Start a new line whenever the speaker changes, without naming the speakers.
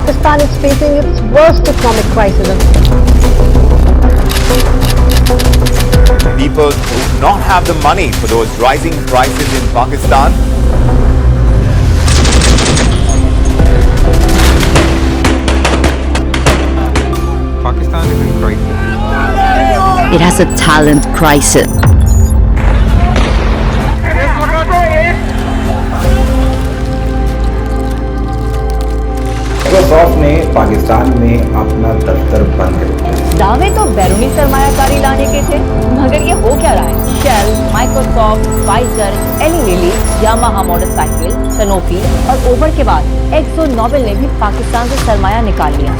Pakistan is facing its worst economic crisis.
People who do not have the money for those rising prices in Pakistan.
Pakistan is in crisis.
It has a talent crisis.
Microsoft ने पाकिस्तान में अपना दफ्तर बंद कर दिया।
दावे तो बैरूनी सरमायाकारी लाने के थे, मगर ये हो क्या रहा है? Shell, Microsoft, Pfizer, Eli Lilly, Yamaha motorcycle, Sanofi और ओबर के बाद एक्सो नोबेल ने भी पाकिस्तान से सरमाया निकाल लिया।